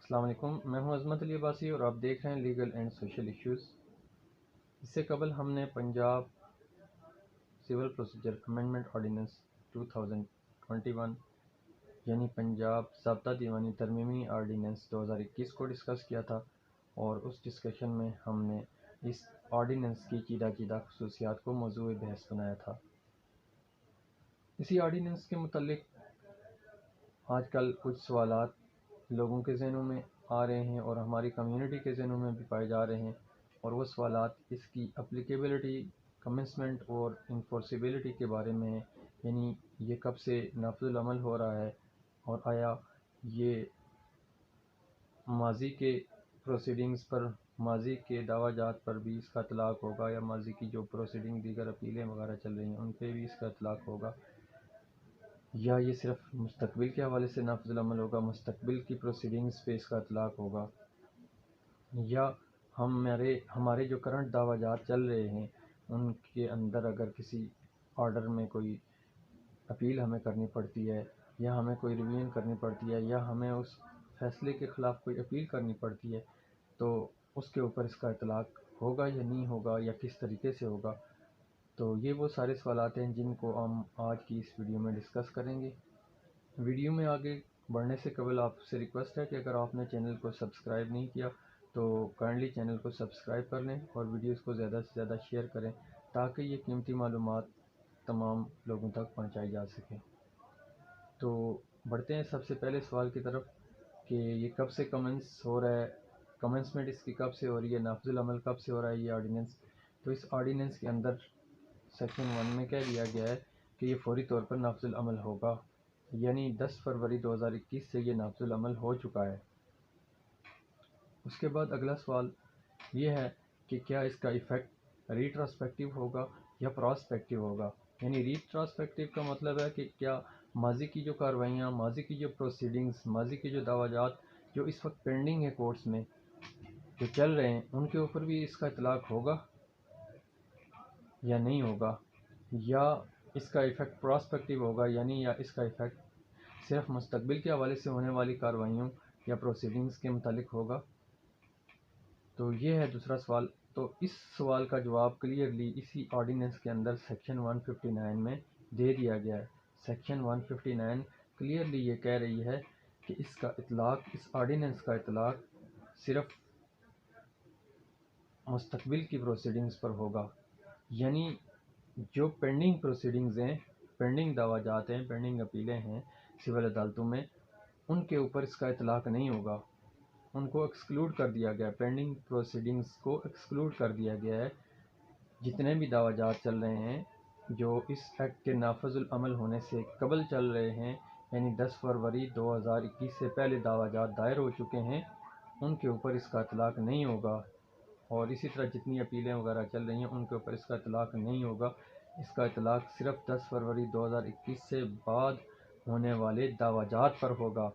السلام علیکم، میں ہوں عظمت علی عباسی اور آپ دیکھ رہے ہیں لیگل اینڈ سوشل ایشوز۔ اس سے قبل ہم نے Punjab civil procedure amendment ordinance 2021 یعنی پنجاب ضابطہ دیوانی ترمیمی آرڈیننس 2021 کو ڈسکس کیا تھا، اور اس ڈسکشن میں ہم نے اس آرڈیننس کی چیدہ خصوصیات کو موضوع بحث بنایا تھا۔ اسی آرڈیننس کے متعلق آج کل کچھ سوالات لوگوں کے ذہنوں میں آ رہے ہیں اور ہماری کمیونٹی کے ذہنوں میں بھی پائے جا رہے ہیں، اور وہ سوالات اس کی اپلیکیبلٹی، کمنسمنٹ اور انفورسیبلٹی کے بارے میں ہیں، یعنی یہ کب سے نافذ العمل ہو رہا ہے، اور آیا یہ ماضی کے پروسیڈنگز پر، ماضی کے دعویٰ جات پر بھی اس کا اطلاق ہوگا، یا ماضی کی جو پروسیڈنگ دیگر اپیلیں وغیرہ چل رہی ہیں ان پہ بھی اس کا اطلاق ہوگا، یا یہ صرف مستقبل کے حوالے سے نافذ العمل ہوگا، مستقبل کی پروسیڈنگز پہ اس کا اطلاق ہوگا، یا ہمارے جو کرنٹ دعویٰ جات چل رہے ہیں ان کے اندر اگر کسی آرڈر میں کوئی اپیل ہمیں کرنی پڑتی ہے، یا ہمیں کوئی ریویژن کرنی پڑتی ہے، یا ہمیں اس فیصلے کے خلاف کوئی اپیل کرنی پڑتی ہے، تو اس کے اوپر اس کا اطلاق ہوگا یا نہیں ہوگا، یا کس طریقے سے ہوگا۔ تو یہ وہ سارے سوالات ہیں جن کو ہم آج کی اس ویڈیو میں ڈسکس کریں گے۔ ویڈیو میں آگے بڑھنے سے قبل آپ سے ریکویسٹ ہے کہ اگر آپ نے چینل کو سبسکرائب نہیں کیا تو کائنڈلی چینل کو سبسکرائب کر لیں اور ویڈیوز کو زیادہ سے زیادہ شیئر کریں تاکہ یہ قیمتی معلومات تمام لوگوں تک پہنچائی جا سکیں۔ تو بڑھتے ہیں سب سے پہلے سوال کی طرف کہ یہ کب سے کمنس ہو رہا ہے، کمنسمنٹ اس کی کب سے ہو رہی ہے، نافذ العمل کب سے ہو رہا ہے یہ آرڈیننس۔ تو اس آرڈیننس کے اندر سیکشن 1 میں کہہ دیا گیا ہے کہ یہ فوری طور پر نافذ العمل ہوگا، یعنی 10 فروری 2021 سے یہ نافذ العمل ہو چکا ہے۔ اس کے بعد اگلا سوال یہ ہے کہ کیا اس کا ایفیکٹ ریٹراسپیکٹیو ہوگا یا پراسپیکٹیو ہوگا۔ یعنی ریٹراسپیکٹیو کا مطلب ہے کہ کیا ماضی کی جو کارروائیاں، ماضی کی جو پروسیڈنگز، ماضی کی جو دعویٰ جات جو اس وقت پینڈنگ ہے کورٹس میں جو چل رہے ہیں ان کے اوپر بھی اس کا اطلاق ہوگا یا نہیں ہوگا، یا اس کا ایفیکٹ پراسپیکٹیو ہوگا، یعنی یا اس کا ایفیکٹ صرف مستقبل کے حوالے سے ہونے والی کارروائیوں یا پروسیڈنگز کے متعلق ہوگا۔ تو یہ ہے دوسرا سوال۔ تو اس سوال کا جواب کلیئرلی اسی آرڈیننس کے اندر سیکشن 159 میں دے دیا گیا ہے۔ سیکشن 159 کلیئرلی یہ کہہ رہی ہے کہ اس کا اطلاق، اس آرڈیننس کا اطلاق صرف مستقبل کی پروسیڈنگز پر ہوگا، یعنی جو پینڈنگ پروسیڈنگز ہیں، پینڈنگ دعویٰ جات ہیں، پینڈنگ اپیلیں ہیں سول عدالتوں میں، ان کے اوپر اس کا اطلاق نہیں ہوگا، ان کو ایکسکلوڈ کر دیا گیا ہے، پینڈنگ پروسیڈنگز کو ایکسکلوڈ کر دیا گیا ہے۔ جتنے بھی دعویٰ جات چل رہے ہیں جو اس ایکٹ کے نافذ العمل ہونے سے قبل چل رہے ہیں، یعنی 10 فروری 2021 سے پہلے دعویٰ جات دائر ہو چکے ہیں، ان کے اوپر اس کا اطلاق نہیں ہوگا، اور اسی طرح جتنی اپیلیں وغیرہ چل رہی ہیں ان کے اوپر اس کا اطلاق نہیں ہوگا۔ اس کا اطلاق صرف 10 فروری 2021 سے بعد ہونے والے دعویٰ جات پر ہوگا،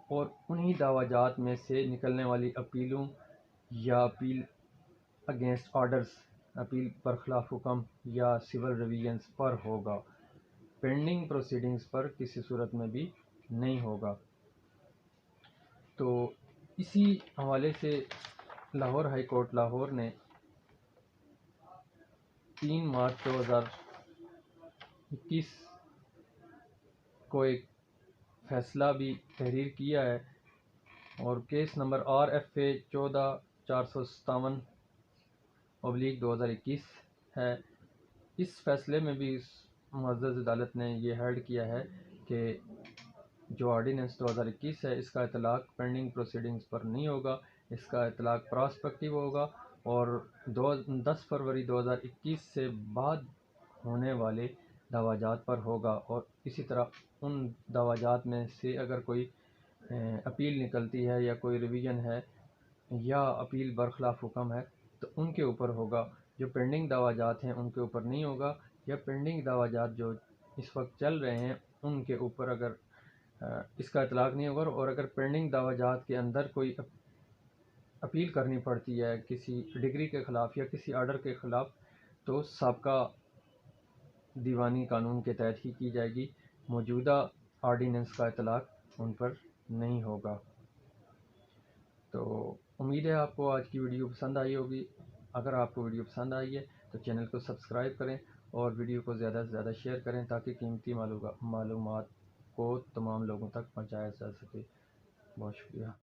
اور انہی دعویٰ جات میں سے نکلنے والی اپیلوں یا اپیل اگینسٹ آرڈرز، اپیل برخلاف حکم یا سول ریویژنز پر ہوگا، پینڈنگ پروسیڈنگز پر کسی صورت میں بھی نہیں ہوگا۔ تو اسی حوالے سے لاہور ہائی کورٹ لاہور نے 3 مارچ 2021 کو ایک فیصلہ بھی تحریر کیا ہے، اور کیس نمبر RFA 14457/2021 ہے۔ اس فیصلے میں بھی اس معزز عدالت نے یہ ہیلڈ کیا ہے کہ جو آرڈیننس 2021 ہے اس کا اطلاق پینڈنگ پروسیڈنگز پر نہیں ہوگا، اس کا اطلاق پراسپیکٹیو ہوگا، اور 10 فروری 2021 سے بعد ہونے والے دعویٰ جات پر ہوگا، اور اسی طرح ان دعویٰ جات میں سے اگر کوئی اپیل نکلتی ہے یا کوئی ریویژن ہے یا اپیل برخلاف حکم ہے تو ان کے اوپر ہوگا، جو پینڈنگ دعویٰ جات ہیں ان کے اوپر نہیں ہوگا، یا پینڈنگ دعویٰ جات جو اس وقت چل رہے ہیں ان کے اوپر اگر اس کا اطلاق نہیں ہوگا، اور اگر پینڈنگ دعویٰ جات کے اندر کوئی اپیل کرنی پڑتی ہے کسی ڈگری کے خلاف یا کسی آرڈر کے خلاف تو سابقہ دیوانی قانون کے تحت ہی کی جائے گی، موجودہ آرڈیننس کا اطلاق ان پر نہیں ہوگا۔ تو امید ہے آپ کو آج کی ویڈیو پسند آئی ہوگی. اگر آپ کو ویڈیو پسند آئی ہے تو چینل کو سبسکرائب کریں اور ویڈیو کو زیادہ سے زیادہ شیئر کریں تاکہ قیمتی معلومات کو تمام لوگوں تک پہنچایا جا سکے. بہت شکریہ.